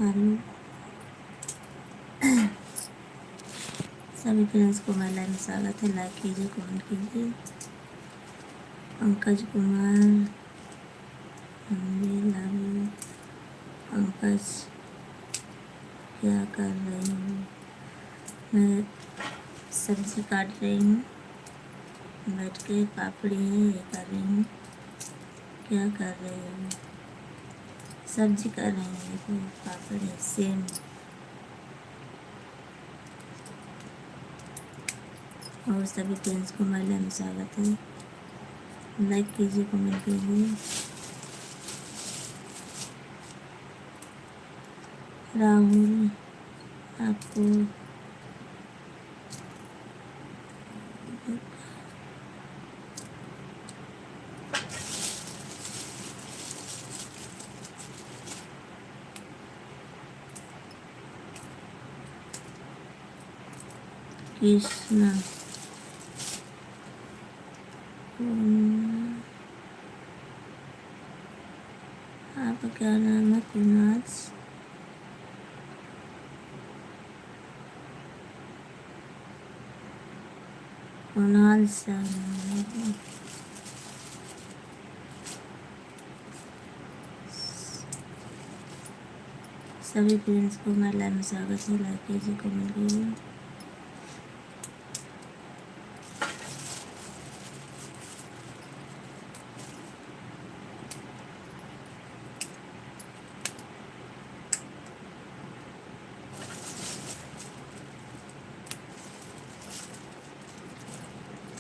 Hello सभी friends को मेरे लाइव में स्वागत है। लाइक कीजिए, कमेंट कीजिए। Pankaj Kumar, love you. पंकज, क्या कर रही हूँ? मैं सब्जी काट रही हूँ, बैठ के पापड़ी है ये कर रही हूँ। क्या कर रही हूँ? सब्जी कर रही हूँ, देखो पापड़ है सेम। और सभी फ्रेंड्स को मेरे लाइव में स्वागत है। लाइक कीजिए, कमेंट कीजिए। राहुल, आपको कृष्णा, आपका क्या नाम है? कुणाल, कुणाल शर्मा। सभी फ्रेंड्स को मेरे लाइव में स्वागत है। लाइक कीजिए, कमेंट कीजिए।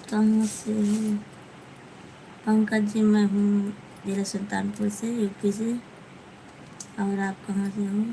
कहाँ से हो? पंकज जी, मैं हूँ जिला सुल्तानपुर से, यूपी से। और आप कहाँ से हो?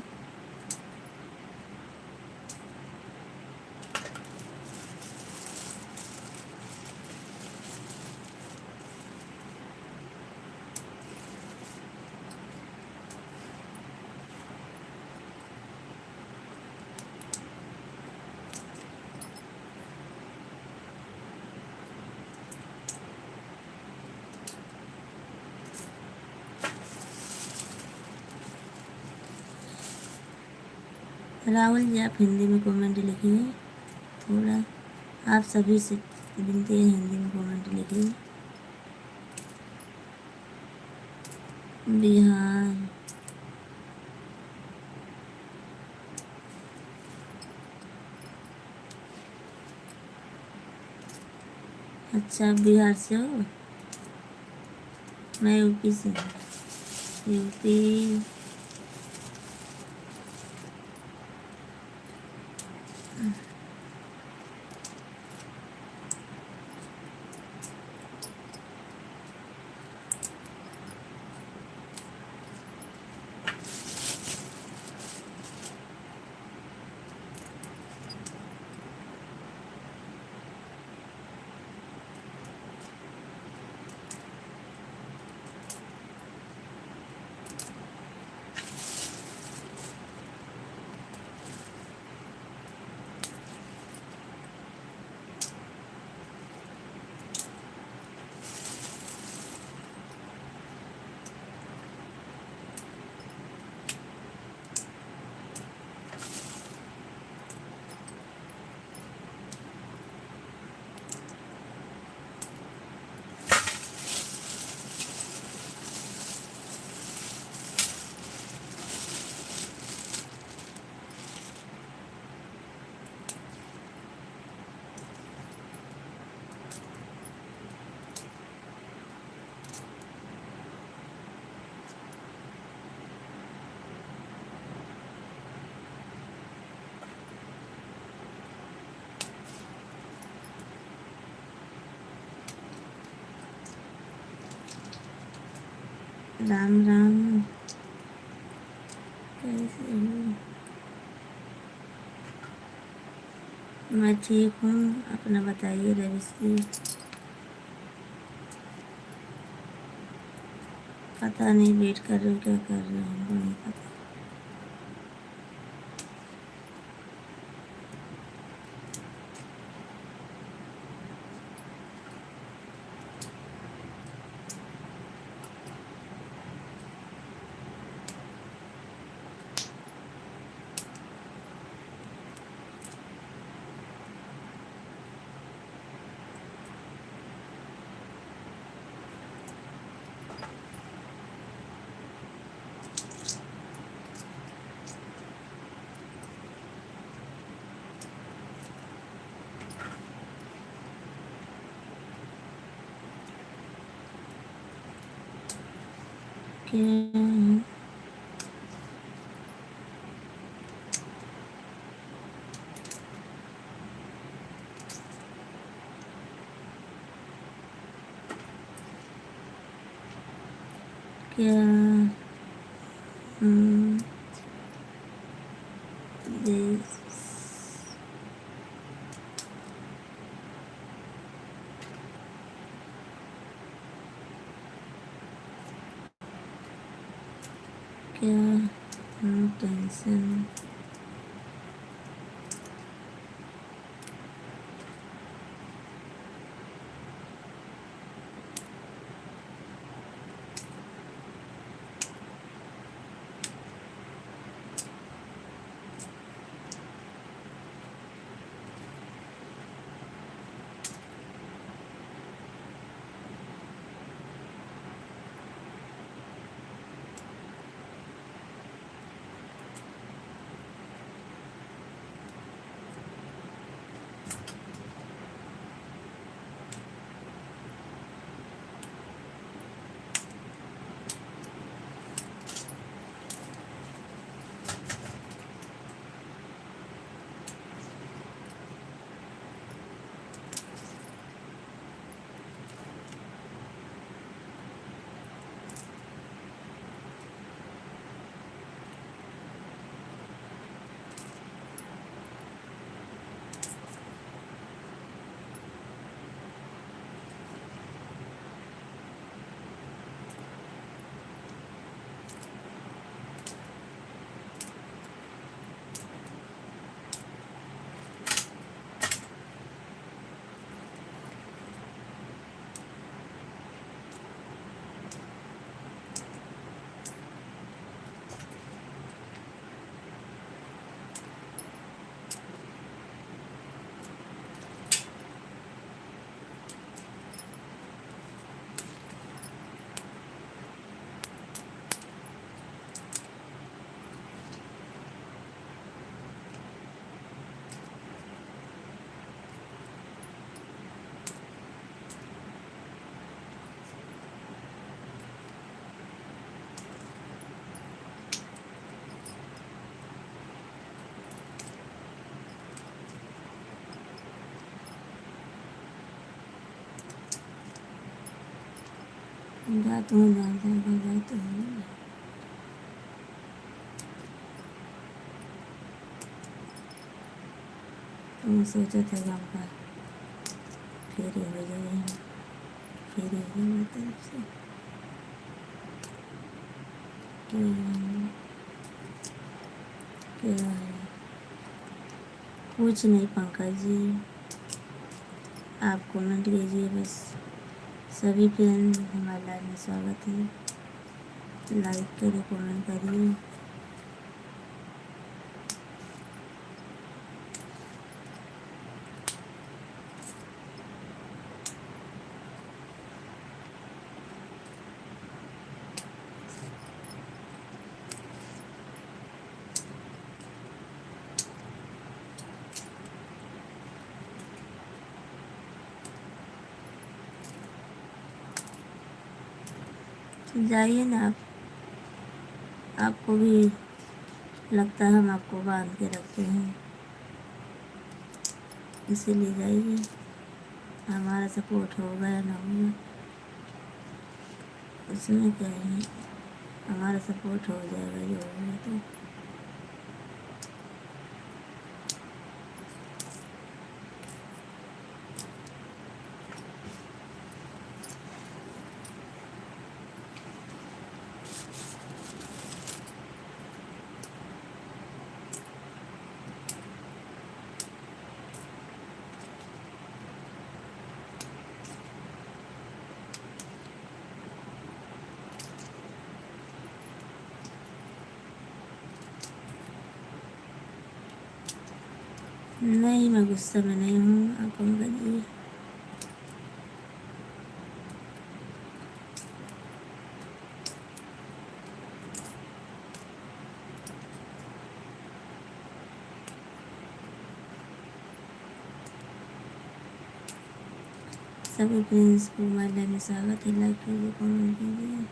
राहुल जी, आप हिंदी में कमेंट लिखिए। थोड़ा आप सभी से विनती है, हिंदी में कमेंट लिखिए। बिहार, अच्छा बिहार से हो? मैं यूपी से हूँ। यूपी। राम राम, कैसे हो? मैं ठीक हूँ, अपना बताइए रविश्री। पता नहीं वेट कर रहे हो, क्या कर रहे हो, हमको नहीं पता। क्या क्या this क्या टेंशन जाता हूँ जाता हूँ तो सोचा था गाँव का फेरी हो जाए फेरी हो मेरी तरफ से क्या है कुछ नहीं पंकज जी आप कमेंट कीजिए बस सभी फ्रेंड हमारे लाइव में स्वागत है लाइक करिए कमेंट करिए तो जाइए ना आपको भी लगता है हम आपको बांध के रखते हैं इसीलिए जाइए हमारा सपोर्ट होगा या ना होगा उसमें क्या है हमारा सपोर्ट हो जाएगा जो होगा तो नहीं मैं गुस्से में नहीं हूँ आप पंकज जी सभी फ्रेंड्स को हमारे लाइव में स्वागत है लाइक कीजिए कमेंट कीजिए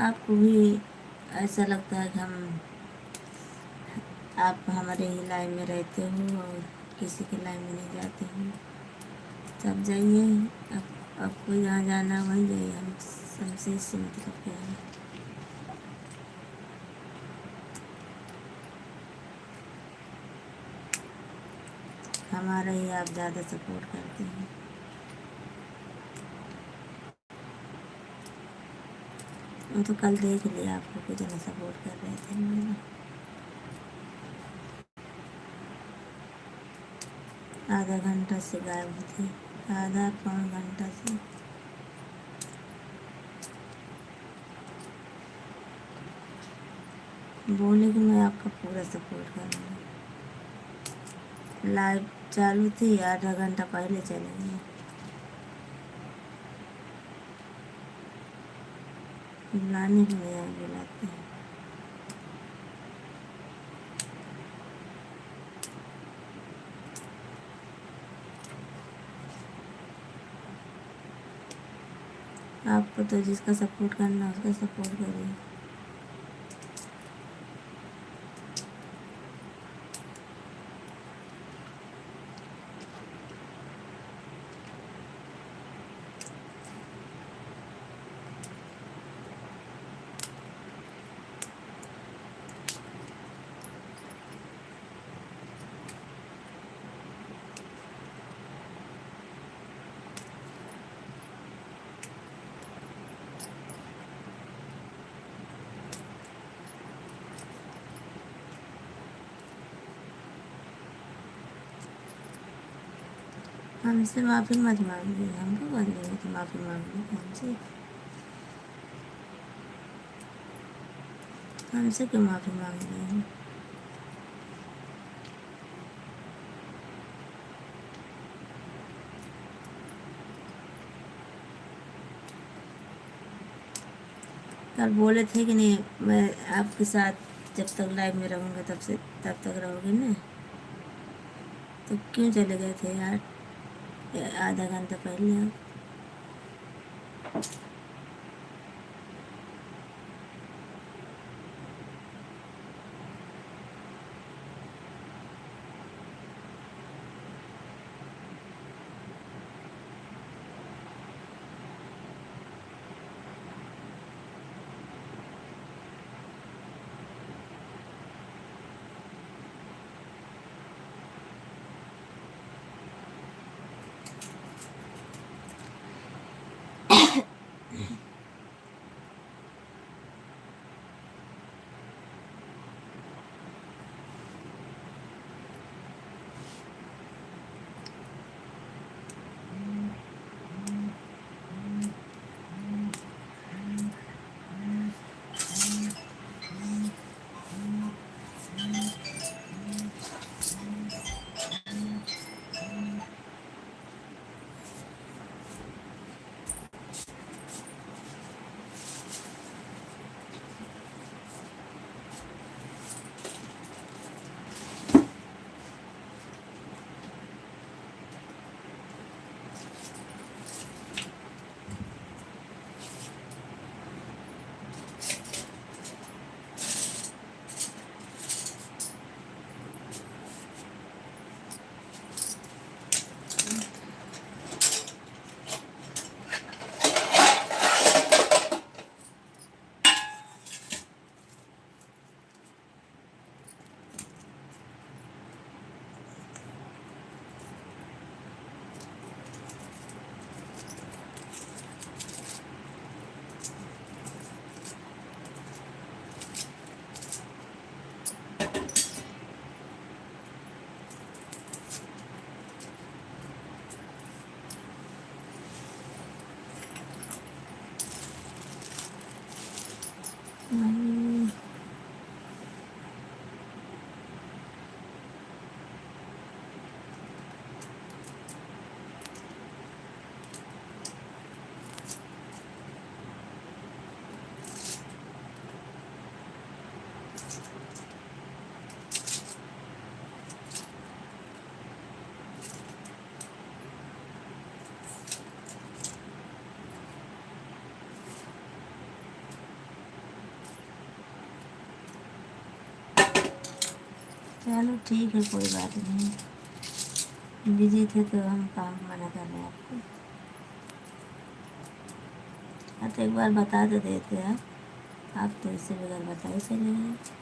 आपको भी ऐसा लगता है कि आप हमारे ही लाइन में रहते हो और किसी के लाइन में नहीं जाते हो, तब जाइए। अब आपको जहाँ जाना है वहीं जाइए, हम हमसे इससे मतलब क्या है। हमारा ही आप ज़्यादा सपोर्ट करते हैं। वो तो कल देख लिया आपको कितना सपोर्ट कर रहे थे मेरा। आधा घंटा से गायब थे, आधा पौन घंटा से। बोले कि मैं आपका पूरा सपोर्ट करूँगी। लाइव चालू थी, आधा घंटा पहले चले गए। बुलाने के लिए बुलाते हैं। आपको तो जिसका सपोर्ट करना है उसका सपोर्ट करिए। हमसे माफ़ी मत मांगिए, हमको बंदे तो माफ़ी मांग ली हमसे। हमसे क्यों माफ़ी मांग रहे हैं? कल बोले थे कि नहीं, मैं आपके साथ जब तक लाइव में रहूँगा तब तक रहोगे ना, तो क्यों चले गए थे यार आधा घंटा पहले आप? चलो ठीक है, कोई बात नहीं। बिजी थे तो हम काम मना कर रहे हैं आपको। हाँ तो एक बार बता तो देते आप तो इससे बगैर बताए चले गए।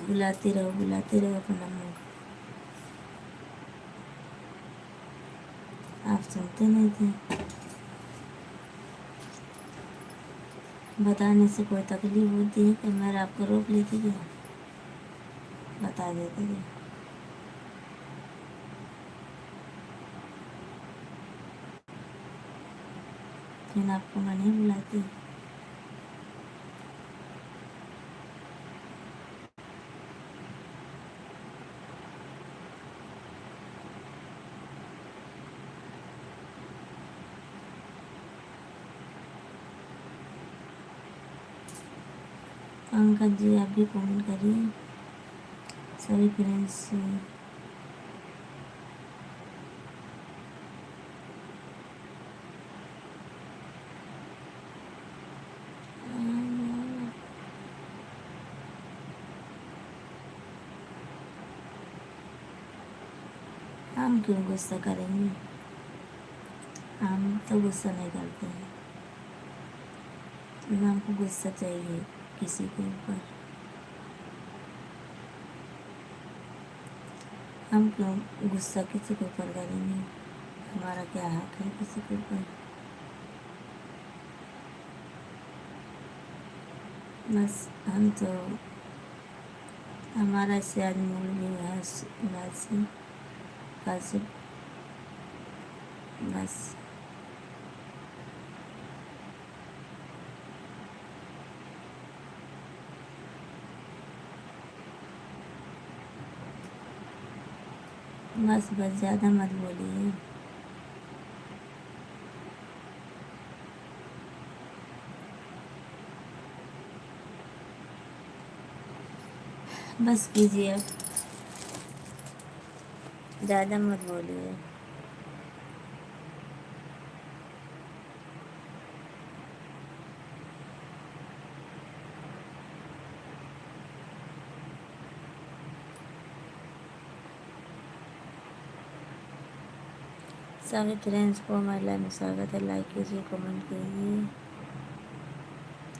बुलाते रहो अपना मुँह। आप सुनते नहीं थे। बताने से कोई तकलीफ होती है कि मैं आपको रोक लेती क्या? बता देते क्या? फिर आपको मैं नहीं बुलाती। पंकज जी आप भी कमेंट करिए सभी फ्रेंड्स से। हम क्यों गुस्सा करेंगे? हम तो गुस्सा नहीं करते हैं, ना हमको गुस्सा चाहिए किसी के ऊपर। हम क्यों गुस्सा किसी के ऊपर करेंगे? हमारा क्या हक है किसी के ऊपर? बस हम तो हमारा इससे आज मूड भी है इस बात से कल से बस बस बस ज़्यादा मत बोलिए। बस कीजिए अब, ज़्यादा मत बोलिए। सभी फ्रेंड्स को हमारे लाइव में स्वागत है। लाइक कीजिए, कमेंट कीजिए।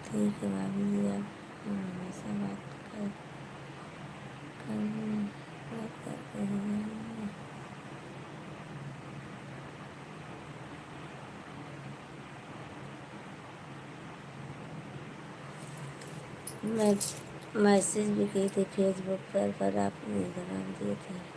ठीक है भाभी जी, आप हमेशा बात करते हैं। मैं मैसेज भी की थी फेसबुक पर आप नहीं जवाब दिए थे।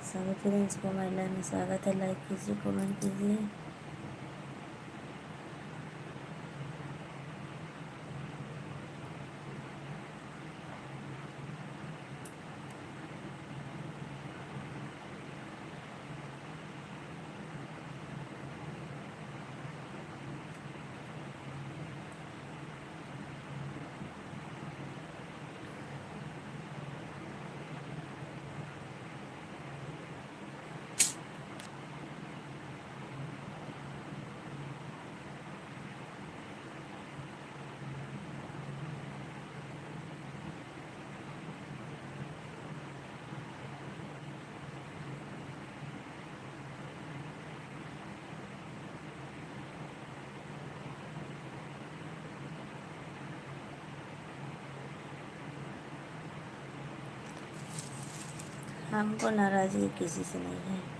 सभी फ्रेंड्स को हमारे लाइव में स्वागत है। लाइक कीजिए, कमेंट कीजिए। हमको नाराज़गी किसी से नहीं है।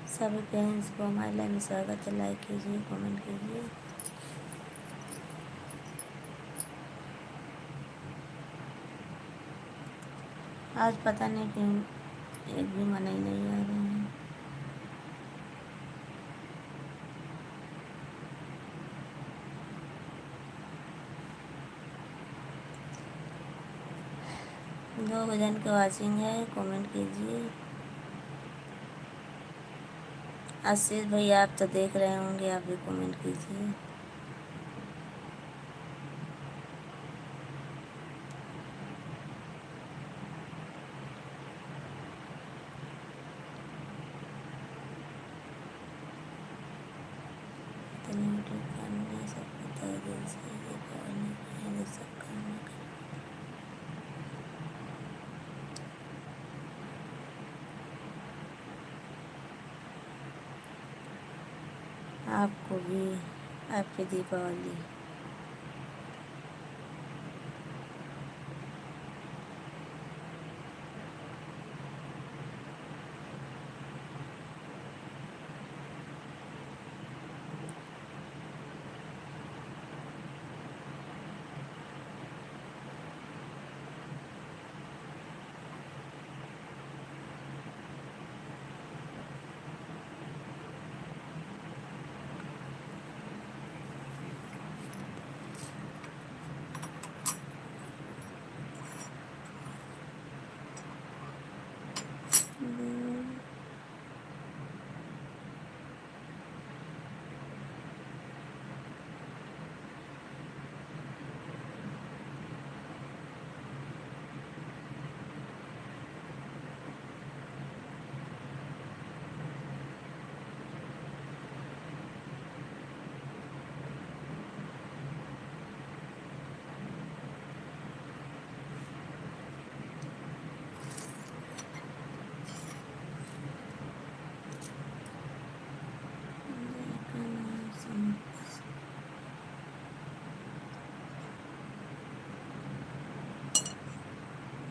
सभी पेरेंट्स को हमारे लाइव में स्वागत है। लाइक कीजिए, कमेंट कीजिए। आज पता नहीं क्यों एक भी मना ही नहीं आ रहे हैं। दो जन के वाचिंग है, कमेंट कीजिए। आशीष भैया आप तो देख रहे होंगे, आप भी कमेंट कीजिए। आपको भी हैप्पी दीपावली।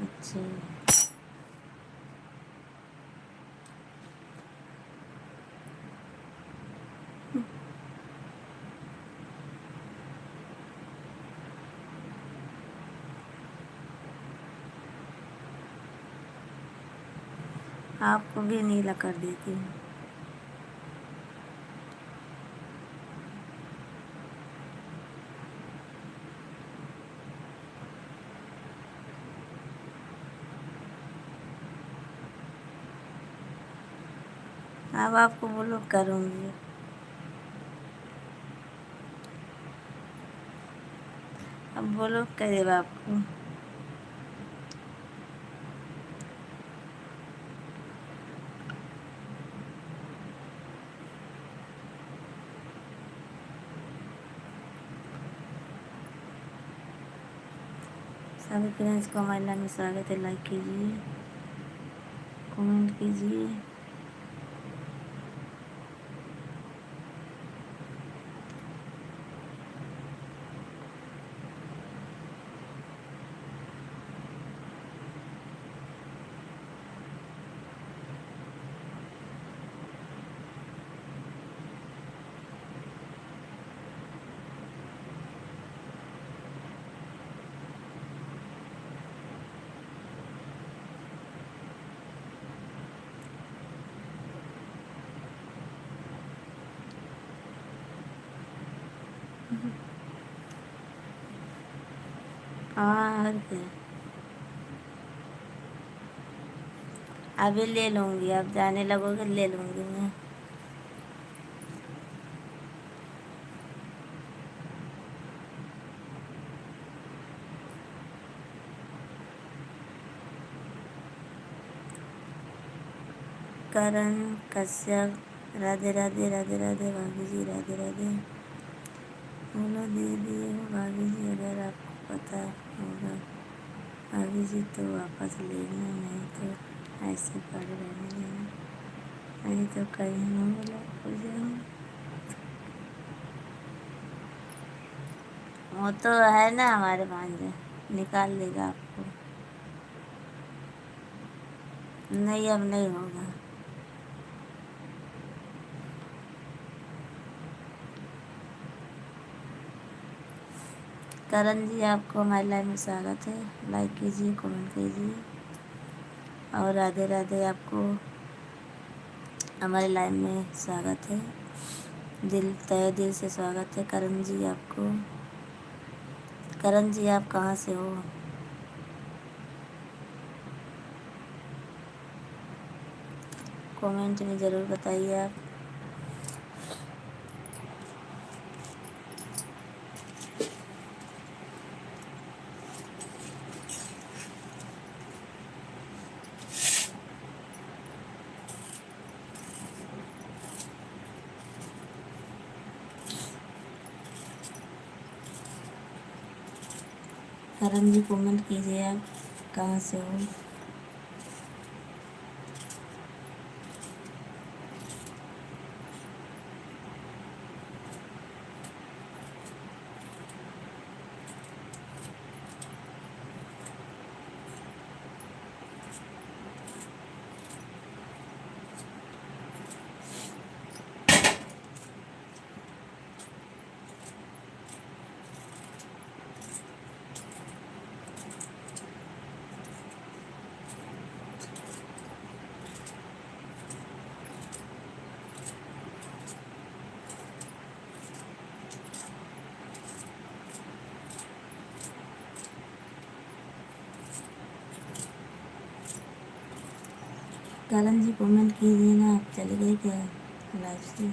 अच्छा, आपको भी नीला कर देती हूँ। अब आपको ब्लॉक करूँगी। अब ब्लॉक करेगा आपको। सभी फ्रेंड्स को हमारे लाइव में स्वागत है। लाइक कीजिए, कमेंट कीजिए। हाँ, और क्या, अभी ले लूँगी। आप जाने लगोगे, ले लूँगी मैं। करण कश्यप, राधे राधे राधे राधे भाभी जी, राधे राधे। बोलो दीदी हो भाभी जी, अगर आपको पता होगा भाभी जी तो वापस लेना, नहीं तो ऐसे पड़े रहने देना, नहीं तो कहीं मुँह ब्लॉक हो जाऊँ। वो तो है ना हमारे भांजे, निकाल देगा आपको। नहीं अब नहीं होगा। करण जी आपको हमारे लाइव में स्वागत है, लाइक कीजिए, कमेंट कीजिए। और राधे राधे, आपको हमारे लाइव में स्वागत है, दिल तहे दिल से स्वागत है करण जी आपको। करण जी आप कहाँ से हो? कमेंट में ज़रूर बताइए आप। करण जी कमेंट कीजिए आप कहाँ से हो। करण जी कमेंट कीजिए ना, आप चले गए क्या लाइव से?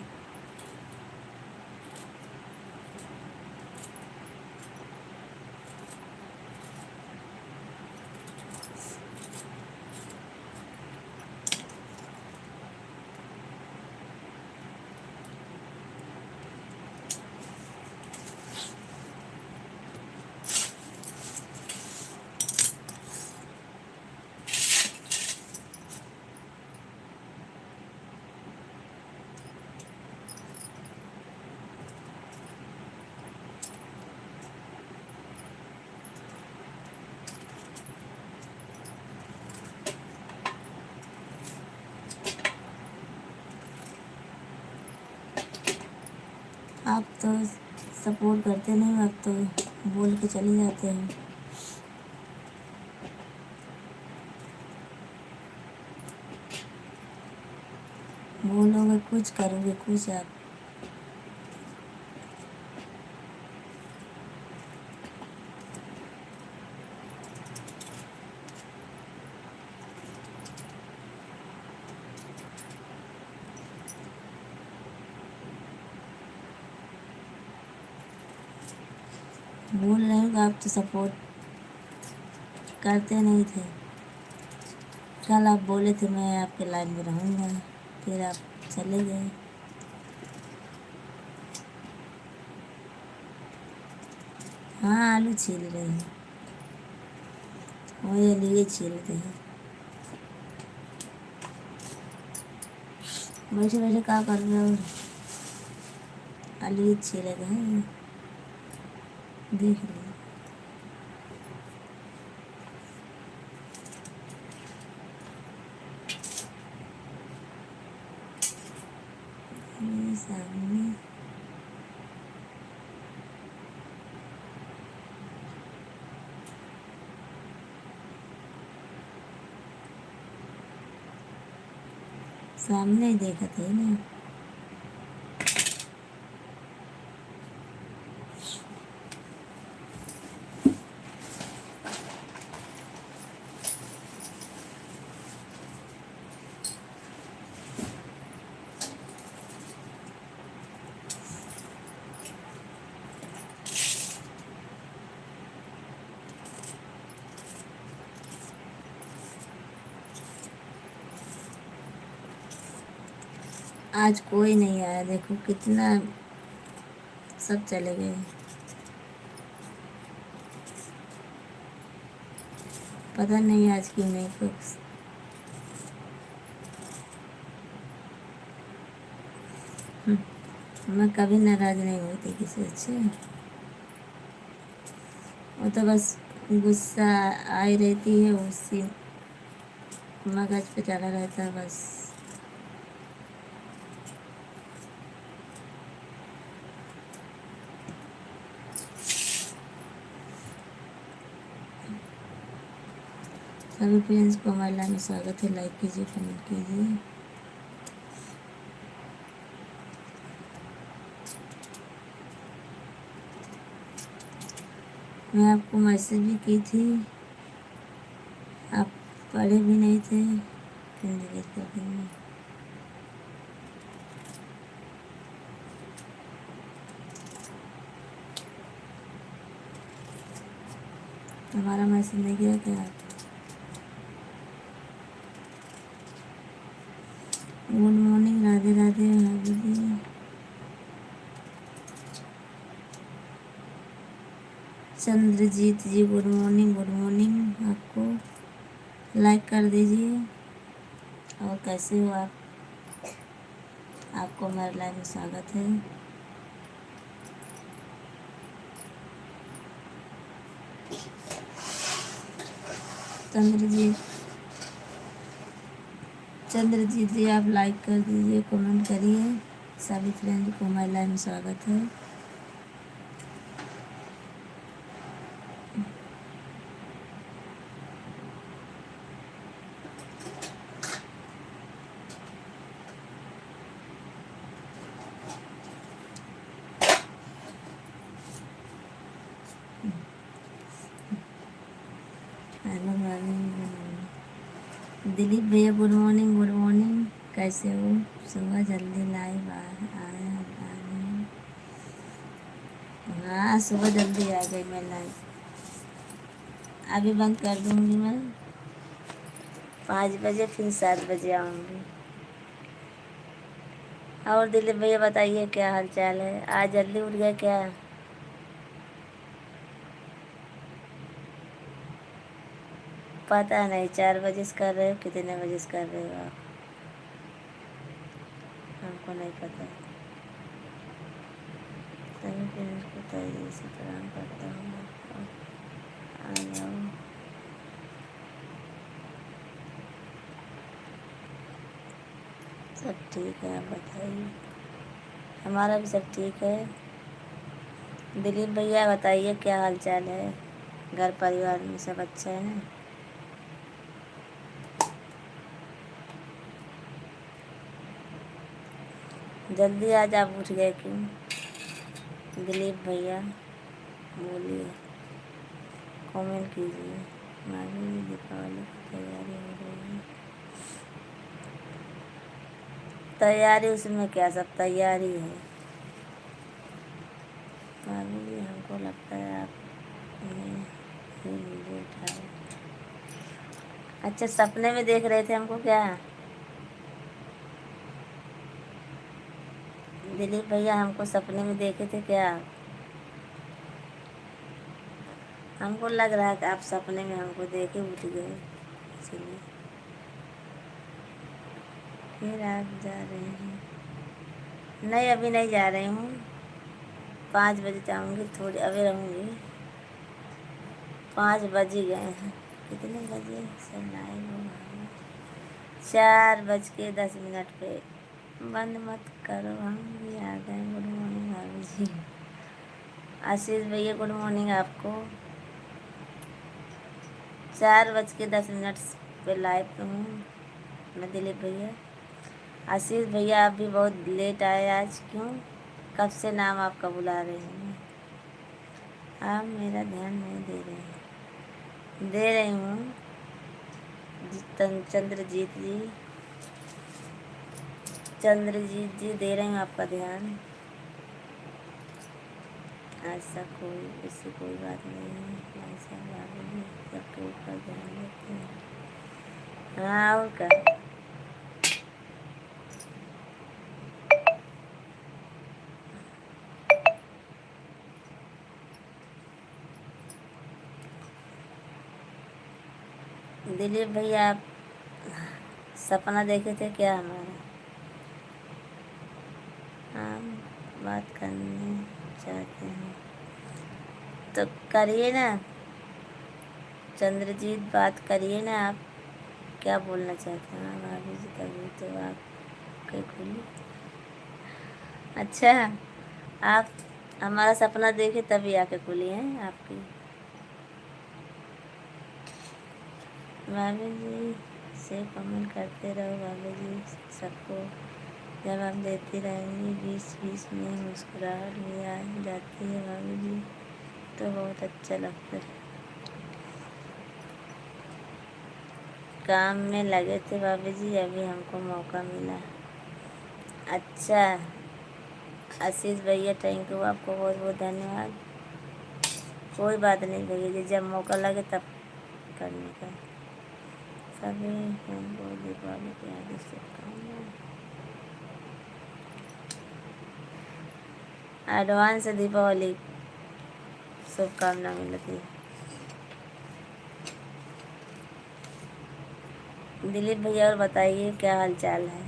आप तो सपोर्ट करते नहीं, आप तो बोल के चले जाते हैं। बोलोगे कुछ, करोगे कुछ आप। बोल रहे हो कि आप तो सपोर्ट करते नहीं थे। कल आप बोले थे मैं आपके लाइन में रहूँगा, फिर आप चले गए। हाँ आलू छील रहे हैं, वो लिए छीलते हैं। बैठे बैठे क्या कर रहे हो? आलू छीले गए, देख लो। मेरे सामने सामने ही देखा थे ना। आज कोई नहीं आया, देखो कितना, सब चले गए। पता नहीं आज क्यों नहीं कुछ। मैं कभी नाराज़ नहीं होती किसी से। वो तो बस गुस्सा आई रहती है, उसी मगज पे चढ़ा रहता है बस। सभी फ्रेंड्स को हमारे लाइन में स्वागत है। लाइक कीजिए, कमेंट कीजिए। मैं आपको मैसेज भी की थी, आप पढ़े भी नहीं थे, फिर डिलीट कर देंगे। हमारा मैसेज नहीं किया क्या आप? गुड मॉर्निंग, राधे राधे भाभी। चंद्रजीत जी गुड मॉर्निंग, गुड मॉर्निंग। आपको लाइक कर दीजिए। और कैसे हो आप? आपको हमारे लाइव में स्वागत है। चंद्रजीत चंद्रजीत जी आप लाइक कर दीजिए, कमेंट करिए। सभी फ्रेंड को हमारे लाइव में स्वागत है। हेलो दिलीप भैया गुड मॉर्निंग, गुड मॉर्निंग। कैसे हो? सुबह जल्दी लाइव आया हाँ, सुबह जल्दी आ गई मैं लाइव। अभी बंद कर दूंगी मैं 5 बजे, फिर 7 बजे आऊँगी। और दिलीप भैया बताइए क्या हाल चाल है? आज जल्दी उठ गए क्या? पता नहीं 4 बजे से कर रहे हो, कितने बजे से कर रहे हो आप? हमको नहीं पता। सभी पेरेंट्स को तय से प्रणाम करता हूँ। आ जाओ। सब ठीक है, आप बताइए। हमारा भी सब ठीक है। दिलीप भैया बताइए क्या हाल चाल है? घर परिवार में सब अच्छा है ना? जल्दी आज आप उठ गए क्यों? दिलीप भैया बोलिए, कमेंट कीजिए। मालूम है दीपावली की तैयारी हो रही है। तैयारी उसमें क्या, सब तैयारी है। मालूम जी, हमको लगता है आप मुझे उठाए। अच्छा, सपने में देख रहे थे हमको क्या? दिलीप भैया हमको सपने में देखे थे क्या? हमको लग रहा है कि आप सपने में हमको देखे उठ गए, इसलिए। फिर आप जा रहे हैं? नहीं, अभी नहीं जा रही हूँ। 5 बजे जाऊँगी, थोड़ी अभी रहूँगी। 5 बज ही गए हैं। कितने बजे सब लाइव होगा? 4:10 पे। बंद मत करो, हम भी आ गए। गुड मॉर्निंग भाभी जी। आशीष भैया गुड मॉर्निंग आपको। 4:10 पे लाइव पे हूँ मैं, दिलीप भैया। आशीष भैया आप भी बहुत लेट आए आज, क्यों? कब से नाम आपका बुला रहे हैं? आप मेरा ध्यान नहीं दे रहे हैं। दे रही हूँ चंद्रजीत जी, चंद्रजीत जी दे रही हूँ आपका ध्यान। ऐसा कोई बात नहीं है। ऐसा भाभी सबके ऊपर ध्यान देते हैं। हाँ, और क्या? दिलीप भैया आप सपना देखे थे क्या हमारा? हम बात करने चाहते हैं तो करिए ना। चंद्रजीत बात करिए ना, आप क्या बोलना चाहते हैं? भाभी जी तभी तो आपके खुली। अच्छा, आप हमारा सपना देखे तभी आके खुली हैं आपकी। भाभी जी से कमेंट करते रहो, भाभी जी सबको जवाब देती रहेंगी। बीच बीच में मुस्कुराहट भी आ जाती है भाभी जी, तो बहुत अच्छा लगता है। काम में लगे थे भाभी जी, अभी हमको मौका मिला। अच्छा, आशीष भैया थैंक यू, आपको बहुत बहुत धन्यवाद। कोई बात नहीं भैया जी, जब मौका लगे तब करने का। सभी हमको दीपावली की हार्दिक शुभकामनाएं। एडवांस दीपावली शुभकामना मिलती है। दिलीप भैया और बताइए क्या हाल चाल है?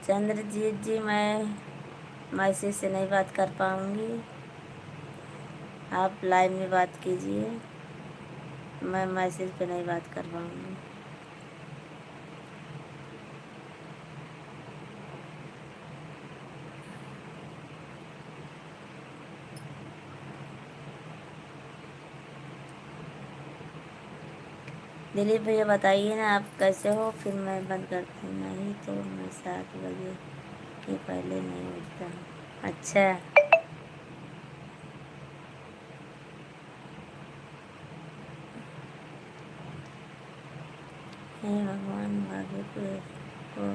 चंद्रजीत जी मैं मैसेज से नहीं बात कर पाऊँगी, आप लाइव में बात कीजिए। मैं मैसेज पे नहीं बात कर पाऊँगी। दिलीप भैया बताइए ना आप कैसे हो, फिर मैं बंद करती हूँ। नहीं तो मैं 7 बजे के पहले नहीं उठता हूँ। अच्छा, हे भगवान, भाभी को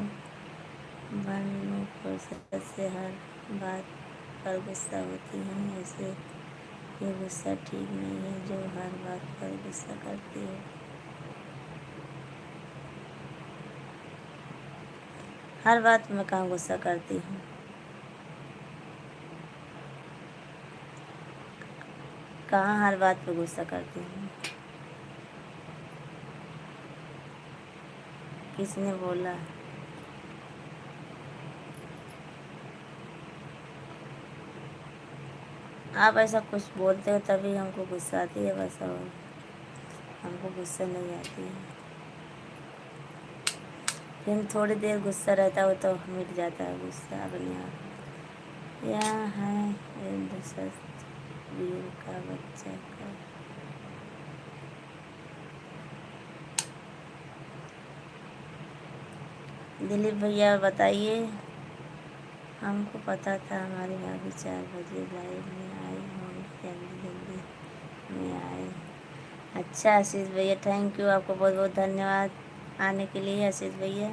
बनने फुर्सत से हर बात पर गुस्सा होती हैं। ऐसे ये गुस्सा ठीक नहीं है जो हर बात पर गुस्सा करती हो। हर बात में कहाँ गुस्सा करती हूँ? कहाँ हर बात पे गुस्सा करती हूँ? किसने बोला? आप ऐसा कुछ बोलते हो तभी हमको गुस्सा आती है, बस और हमको गुस्सा नहीं आती है। फिर थोड़ी देर गुस्सा रहता हो तो मिट जाता है गुस्सा अपने आप। यहाँ है वीर का बच्चा का। दिलीप भैया बताइए। हमको पता था हमारी भाभी 4 बजे लाइव में आई होंगी, जल्दी जल्दी में आए। अच्छा आशीष भैया थैंक यू, आपको बहुत बहुत धन्यवाद आने के लिए। आशीष भैया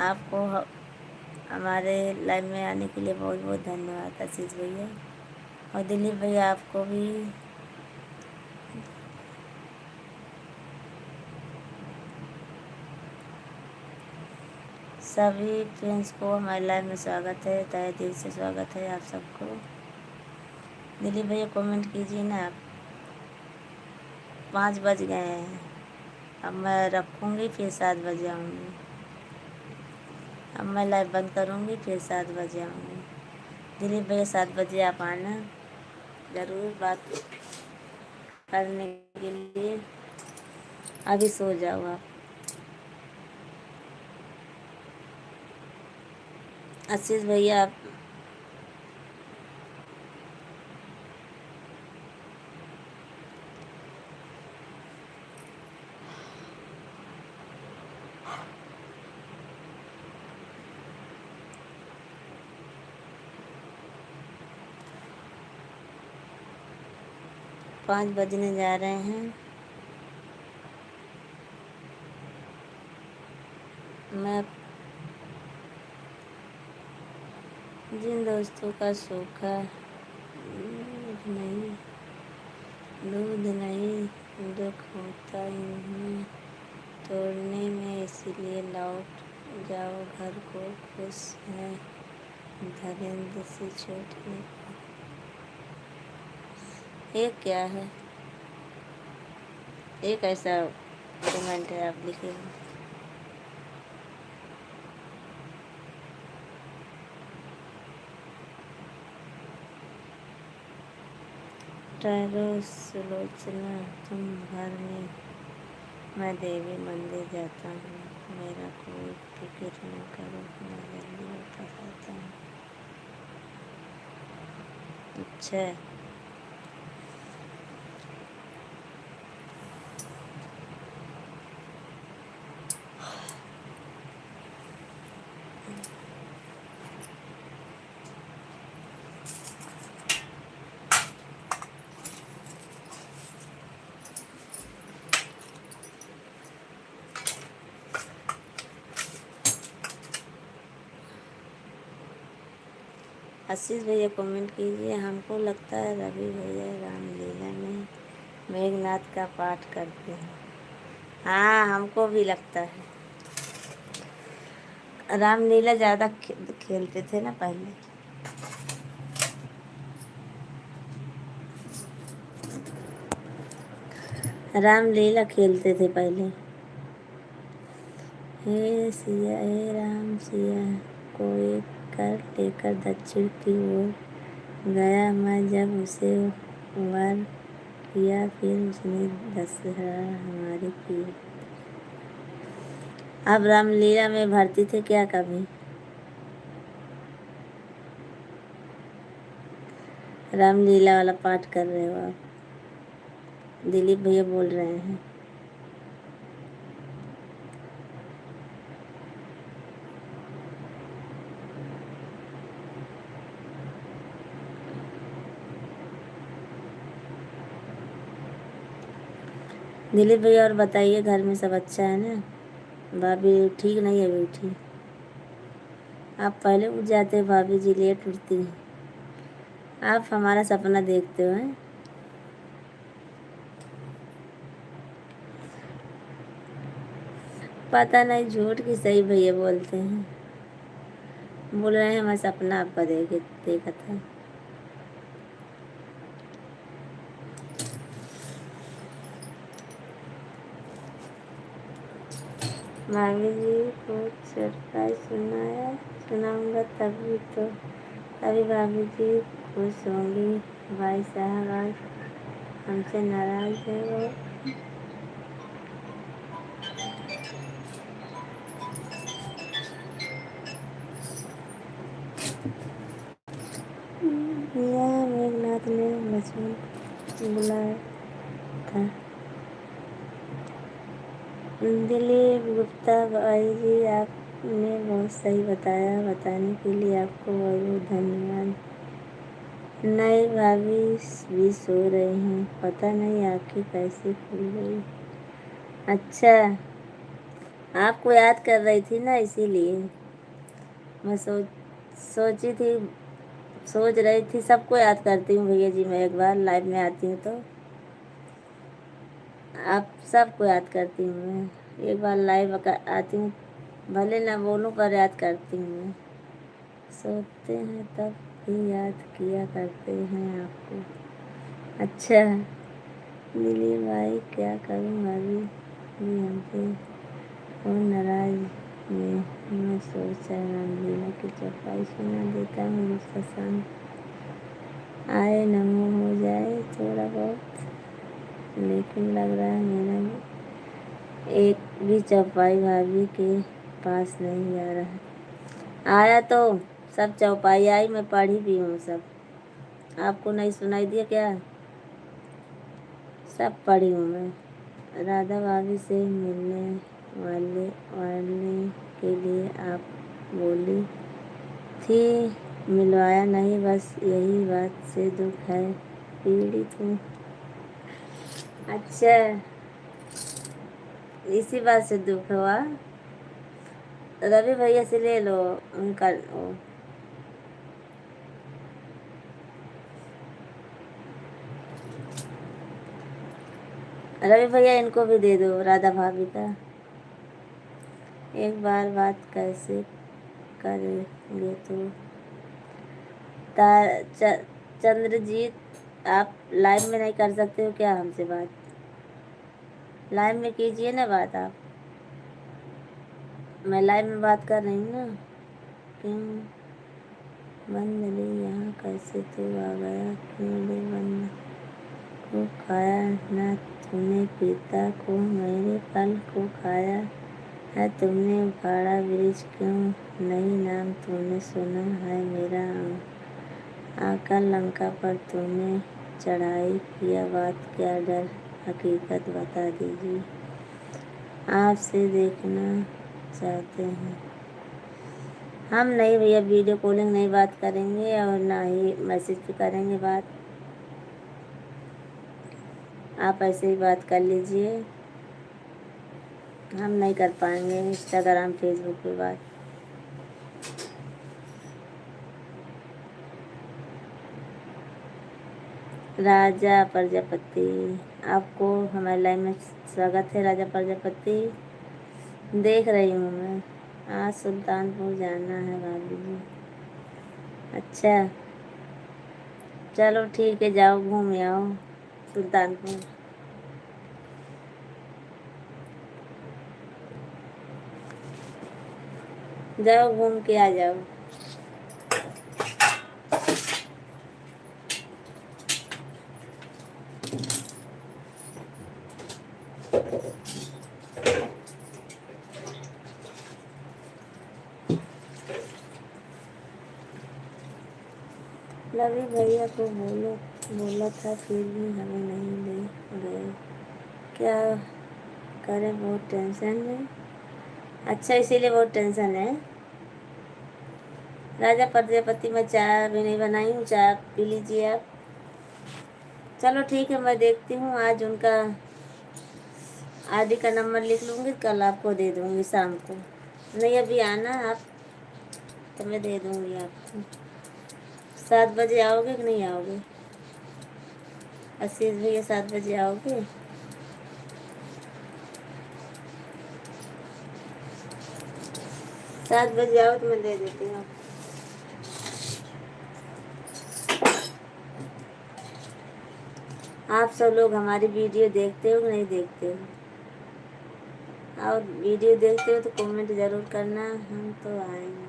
आपको हमारे लाइव में आने के लिए बहुत बहुत धन्यवाद आशीष भैया। और दिलीप भैया आपको भी सभी फ्रेंड्स को हमारे लाइव में स्वागत है, तहे दिल से स्वागत है आप सबको। दिलीप भैया कमेंट कीजिए ना आप। 5 बज गए हैं, अब मैं रखूँगी फिर 7 बजे आऊँगी। अब मैं लाइव बंद करूँगी फिर 7 बजे आऊँगी। दिलीप भैया 7 बजे आप आना ज़रूर बात करने के लिए। अभी सो जाओ आप। आशीष भैया आप पाँच बजने जा रहे हैं। मैं जिन दोस्तों का सूखा दूध नहीं दुख होता इन्हें तोड़ने में, इसलिए लौट जाओ घर को खुश है धैर्य से छोटी। ये क्या है? एक ऐसा कमेंट है, आप लिखे हो। ठहरो सुलोचना, तुम घर में, मैं देवी मंदिर जाता हूँ। मेरा कोई फिक्र न करो, मैं जल्दी वापस आता हूँ। अच्छा, आशीष भैया कमेंट कीजिए। हमको लगता है रवि भैया रामलीला में मेघनाथ का पाठ करते हैं। हाँ, हमको भी लगता है। रामलीला ज़्यादा खेलते थे ना पहले। रामलीला खेलते थे पहले। हे सिया, हे राम सिया को एक कर लेकर दक्षिण की ओर गया। मैं जब उसे वार किया, फिर उसने दशहरा हमारी की। आप रामलीला में भर्ती थे क्या कभी? रामलीला वाला पाठ कर रहे हो आप? दिलीप भैया बोल रहे हैं। दिलीप भैया और बताइए, घर में सब अच्छा है ना? भाभी ठीक नहीं है बेटी? आप पहले उठ जाते हो, भाभी जी लेट उठती हैं। आप हमारा सपना देखते हो हैं? पता नहीं झूठ की सही भैया बोलते हैं। बोल रहे हैं मैं सपना आपका देखा था। भाभी जी को सरप्राइज सुनाऊंगा तभी तो, तभी भाभी जी खुश होंगी। भाई साहब आज हमसे नाराज है वो। यहाँ मेघनाथ ने लक्ष्मण को बुलाया था। दिलीप गुप्ता भाई जी, आपने बहुत सही बताया। बताने के लिए आपको बहुत बहुत धन्यवाद। नहीं, भाभी भी सो रही हैं। पता नहीं आँखें कैसे खुल गई। अच्छा, आपको याद कर रही थी ना, इसीलिए मैं सोची थी, सोच रही थी। सबको याद करती हूँ भैया जी, मैं एक बार लाइव में आती हूँ तो आप सबको याद करती हूँ। मैं एक बार लाइव आती हूँ, भले ना बोलूँ पर याद करती हूँ मैं। सोते हैं तब भी याद किया करते हैं आपको। अच्छा दिलीप भाई, क्या करूँ, भाभी भी हमसे और नाराज में। मैं सोचा रामलीला की चौपाई सुना देता हूँ, गुस्सा शांत आए, नमो हो जाए थोड़ा बहुत। लेकिन लग रहा है मेरा एक भी चौपाई भाभी के पास नहीं आ रहा। आया तो सब चौपाई आई, मैं पढ़ी भी हूँ सब। आपको नहीं सुनाई दिया क्या? सब पढ़ी हूँ मैं। राधा भाभी से मिलने वाले के लिए आप बोली थी, मिलवाया नहीं, बस यही बात से दुख है, पीड़ित हूँ। अच्छा, इसी बात से दुख हुआ। रवि भैया से ले लो उनका रवि भैया इनको भी दे दो, राधा भाभी का। एक बार बात कैसे करेंगे तो चंद्रजीत, आप लाइव में नहीं कर सकते हो क्या हमसे बात? लाइव में कीजिए ना बात आप। मैं लाइव में बात कर रही हूँ ना। क्यों बंद ली यहाँ, कैसे तू आ गया? क्यों ले बंद को खाया ना तुमने, पिता को मेरे फल को खाया है तुमने, उखाड़ा वृक्ष क्यों नहीं नाम तूने सुना है मेरा, आकर लंका पर तूने चढ़ाई किया, बात क्या डर, हकीकत बता दीजिए, आपसे देखना चाहते हैं हम। नहीं भैया, वीडियो कॉलिंग नहीं बात करेंगे और ना ही मैसेज पे करेंगे बात। आप ऐसे ही बात कर लीजिए, हम नहीं कर पाएंगे इंस्टाग्राम फेसबुक पे बात। राजा प्रजापति, आपको हमारे लाइन में स्वागत है। राजा प्रजापति, देख रही हूँ मैं। आज सुल्तानपुर जाना है भाभी जी। अच्छा चलो ठीक है, जाओ घूम आओ सुल्तानपुर। जाओ घूम के आ जाओ। लवी भैया को बोला था, फिर भी हमें नहीं ले गए, क्या करें, बहुत टेंशन है। अच्छा, इसीलिए बहुत टेंशन है। राजा प्रजापति, मैं चाय भी नहीं बनाई हूँ, चाय पी लीजिए आप। चलो ठीक है, मैं देखती हूँ आज उनका आईडी का नंबर लिख लूँगी, कल आपको दे दूँगी शाम को। नहीं अभी आना आप, तो मैं दे दूँगी आपको। 7 बजे आओगे कि नहीं आओगे? आशीष भैया 7 बजे आओगे? सात बजे आओ तो मैं दे देती हूँ। आप सब लोग हमारी वीडियो देखते हो कि नहीं देखते हो? और वीडियो देखते हो तो कमेंट ज़रूर करना, हम तो आएंगे।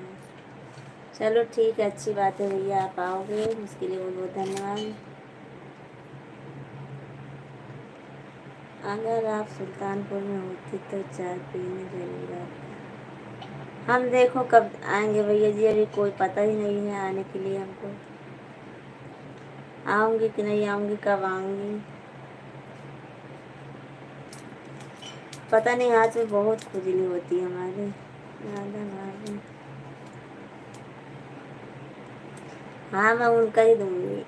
चलो ठीक है, अच्छी बात है भैया, आप आओगे, उसके लिए बहुत बहुत धन्यवाद। अगर आप सुल्तानपुर में होती तो चाय पीने जरूर आते। हम देखो कब आएंगे भैया जी, अभी कोई पता ही नहीं है आने के लिए हमको। आऊँगी कि नहीं आऊँगी, कब आऊँगी पता नहीं। हाथ में बहुत खुजली होती है हमारे। राधा भाभी, हाँ मैं उनका ही दूँगी।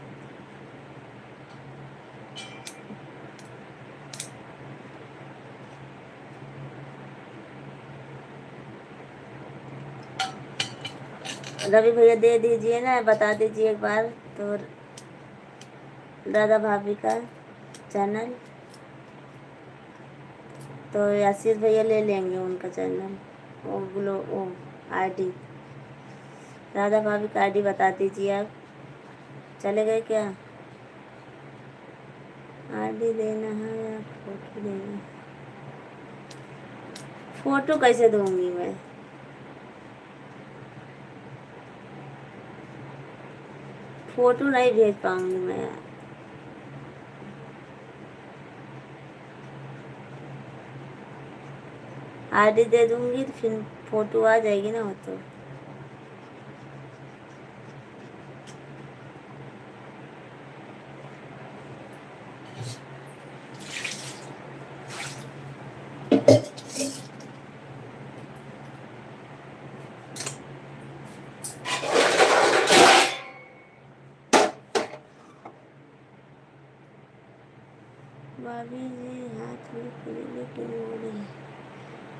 रवि भैया दे दीजिए ना, बता दीजिए एक बार तो। राधा भाभी का चैनल तो आशीष भैया ले लेंगे उनका चैनल, वो आईडी। राधा भाभी का आईडी बता दीजिए आप। चले गए क्या? आईडी देना है या फोटो देना? फोटो कैसे दूंगी मैं? फोटो नहीं भेज पाऊंगी मैं। आईडी दे दूंगी तो फिर फोटो आ जाएगी ना वो तो। भाभी जी हाथ में खुजली क्यों हो रही है?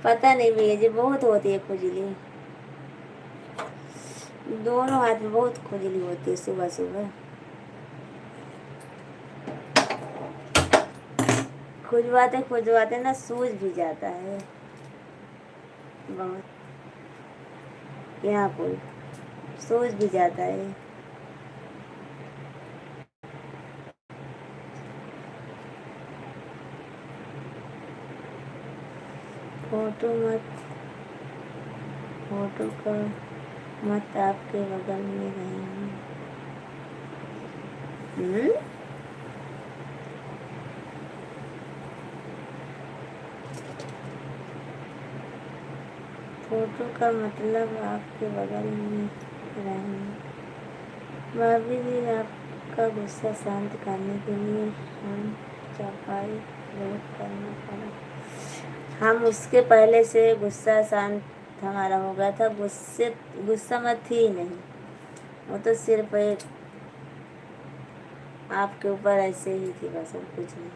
पता नहीं भैया जी, बहुत होती है खुजली, दोनों हाथ में बहुत खुजली होती है सुबह सुबह। खुजवाते खुजवाते ना सूज भी जाता है बहुत, यहाँ पर सूज भी जाता है। फोटो का मत आपके बगल में रहेंगे। फोटो का मतलब आपके बगल में रहेंगे। भाभी जी, आपका गुस्सा शांत करने के लिए हम चापाई प्रयोग करना पड़ा। हम उसके पहले से गुस्सा शांत हमारा हो गया था। गुस्सा मत थी ही नहीं, वो तो सिर्फ एक आपके ऊपर ऐसे ही थी, बस और कुछ नहीं।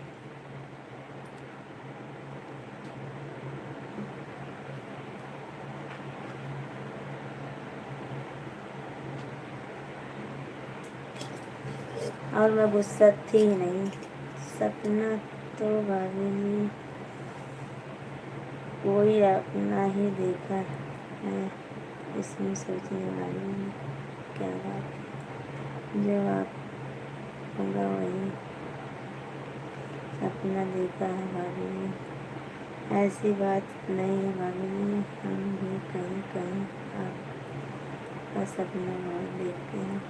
और मैं गुस्सा थी ही नहीं। सपना तो भाभी जी कोई अपना ही देखा है, इसमें सोचने वाली में क्या बात है। जो आप होगा वही सपना देखा है भाभी जी, ऐसी बात नहीं है भाभी जी। हम भी कहीं कहीं आपका सपना बहुत देखते हैं।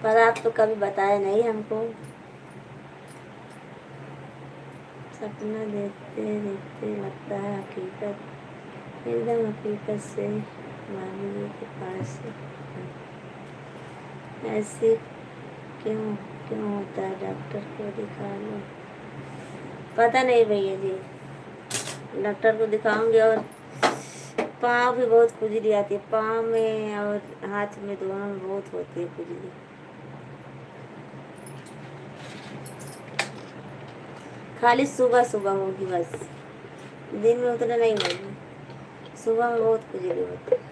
पर आप तो कभी बताए नहीं हमको। सपना देखते देखते लगता है हकीकत, एकदम हकीकत से भाभी जी के पास ऐसे क्यों क्यों होता है? डॉक्टर को दिखा लो। पता नहीं भैया जी, डॉक्टर को दिखाऊंगी। और पाँव भी बहुत खुजली आती है, पाँव में और हाथ में, दोनों में बहुत होती है खुजली। खाली सुबह सुबह होगी बस, दिन में उतना नहीं होगी। सुबह में बहुत खुजली होती है।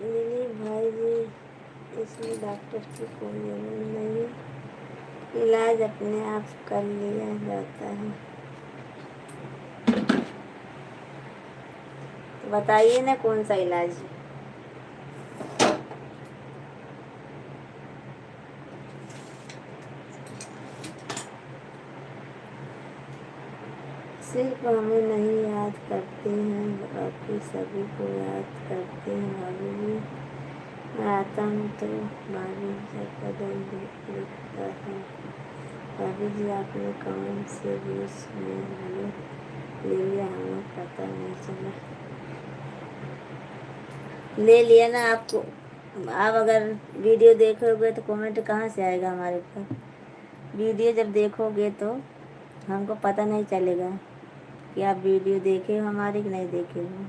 लिली भाई जी, इसमें डॉक्टर की कोई जरूरत नहीं, इलाज अपने आप कर लिया जाता है। तो बताइए ना कौन सा इलाज? सिर्फ हमें नहीं याद करते हैं, बाकी सभी को याद करते हैं भाभी जी। मैं आता हूँ तो भाभी जी का बदन दिखता है। भाभी जी, आपने कौन से बीच में हमें ले लिया, हमें पता नहीं चला। ले लिया ना आपको। आप अगर वीडियो देखोगे तो कमेंट कहाँ से आएगा हमारे ऊपर? वीडियो जब देखोगे तो हमको पता नहीं चलेगा कि आप वीडियो देखे हो हमारी कि नहीं देखे हो।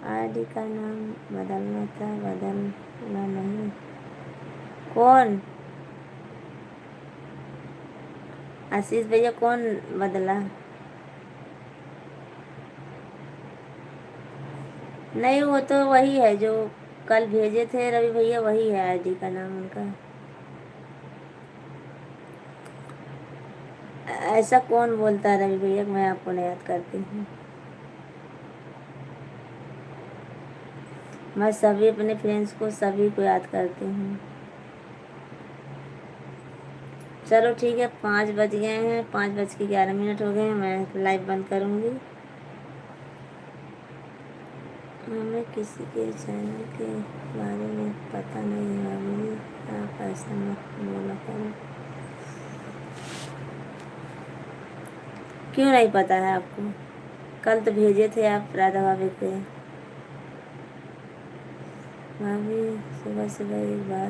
आईडी का नाम बदलना था, बदलना नहीं। कौन? आशीष भैया, कौन बदला? नहीं, वो तो वही है जो कल भेजे थे रवि भैया, वही है आईडी का नाम उनका। ऐसा कौन बोलता है रवि भैया मैं आपको नहीं याद करती हूँ? मैं सभी अपने फ्रेंड्स को, सभी को याद करती हूँ। चलो ठीक है, 5 बज गए हैं, 5:11 हो गए हैं। मैं लाइव बंद करूँगी। हमें किसी के चैनल के बारे में पता नहीं है भाभी, आप ऐसा मत बोला करो। क्यों नहीं पता है आपको? कल तो भेजे थे आप राधा भाभी के। भाभी, सुबह सुबह एक बार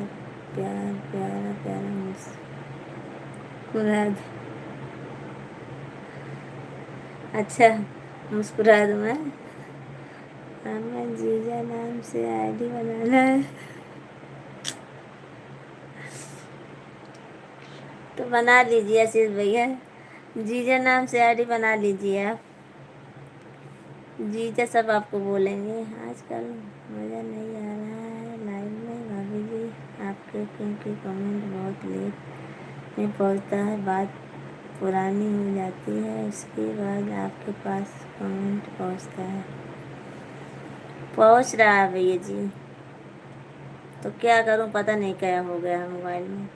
प्यार प्यारा प्यारा मुस्कुरा दो। अच्छा, मुस्कुरा दूँ मैं? हमें जीजा नाम से आईडी बनाना है, तो बना लीजिए आशीष भैया। जीजा नाम से आईडी बना लीजिए आप। जीजा सब आपको बोलेंगे। आजकल मज़ा नहीं आ रहा है लाइव में भाभी जी, आप आपके, क्योंकि कमेंट बहुत लेट में पहुंचता है, बात पुरानी हो जाती है, उसके बाद आपके पास कमेंट पहुंचता है। पहुंच रहा है भैया जी, तो क्या करूं, पता नहीं क्या हो गया मोबाइल में।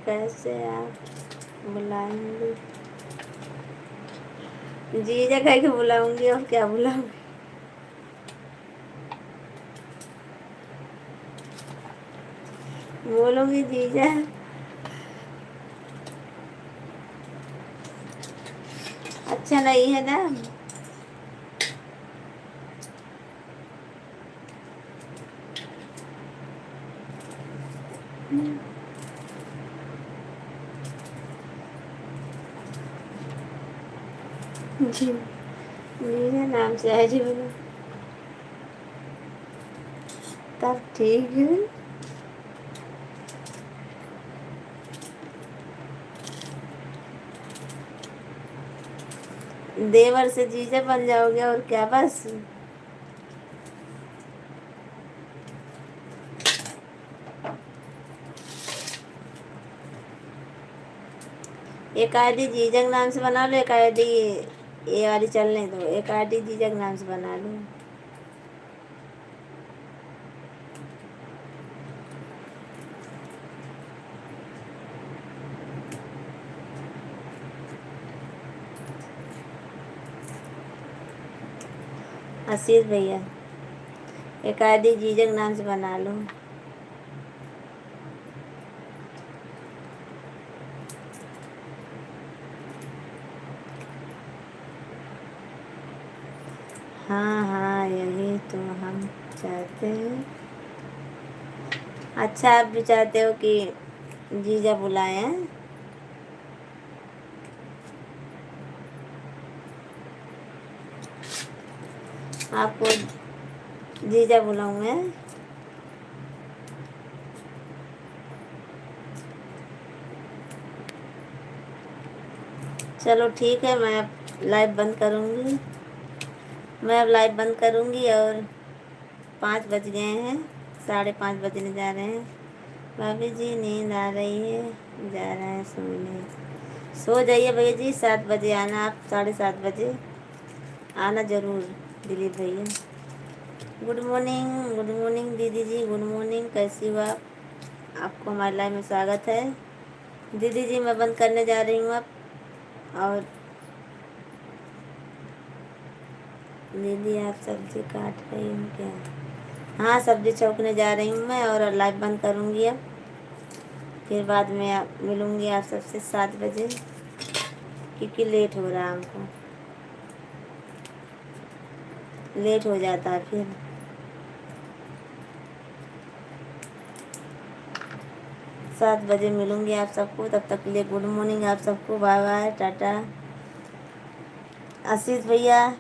कैसे आप बुलाएंगे? जीजा कह के बुलाऊंगी, और क्या बुलाऊंगी? बोलूंगी जीजा। अच्छा नहीं है ना? जी जीजा नाम से है जी बोलो, तब ठीक है। देवर से जीजा बन जाओगे, और क्या बस। एक आईडी जीजा के नाम से बना लो, एक आईडी ये वाली चलने दो, एक आईडी जीजा के नाम से बना लो। आशीष भैया, एक आईडी जीजा के नाम से बना लो। हाँ हाँ, यही तो हम चाहते हैं। अच्छा, आप भी चाहते हो कि जीजा बुलाए हैं? आपको जीजा बुलाऊं मैं? चलो ठीक है, मैं अब लाइव बंद करूँगी। मैं अब लाइव बंद करूँगी, और 5 बज गए हैं, 5:30 बजने जा रहे हैं। भाभी जी नींद आ रही है, जा रहे हैं सोने। सो जाइए भैया जी, 7 बजे आना, आप 7:30 बजे आना ज़रूर। दिलीप भैया गुड मॉर्निंग, गुड मॉर्निंग दीदी जी, गुड मॉर्निंग, कैसी हो आप? आपको हमारे लाइव में स्वागत है। दीदी जी मैं बंद करने जा रही हूँ अब। और दीदी आप सब्जी काट रही हूँ क्या? हाँ, सब्जी छौंकने जा रही हूँ मैं, और लाइव बंद करूँगी अब। फिर बाद में मिलूँगी आप सबसे 7 बजे, क्योंकि लेट हो रहा है हमको, लेट हो जाता है फिर। सात बजे मिलूँगी आप सबको, तब तक के लिए गुड मॉर्निंग आप सबको, बाय बाय, टाटा। आशीष भैया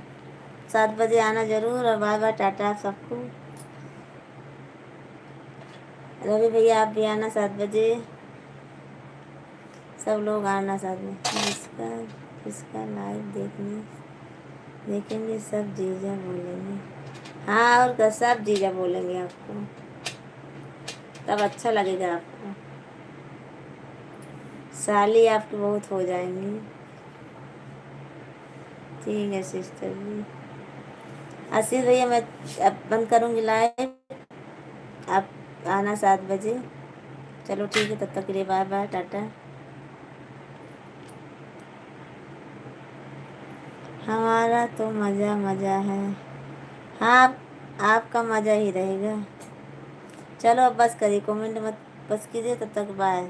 7 बजे आना ज़रूर, और बाय बाय, टाटा आप सबको। रवि भैया आप भी आना 7 बजे, सब लोग आना साथ में। इसका लाइव देखेंगे सब जीजा बोलेंगे। हाँ, और क्या, सब जीजा बोलेंगे आपको, तब अच्छा लगेगा आपको। साली आपकी बहुत हो जाएंगी। ठीक है सिस्टर जी। आशीष भैया मैं अब बंद करूँगी लाइव, आप आना 7 बजे। चलो ठीक है, तब तक के लिए बाय बाय, टाटा। हमारा तो मज़ा मज़ा है। हाँ, आपका मज़ा ही रहेगा। चलो अब बस करिए, कमेंट मत बस कीजिए, तब तक बाय।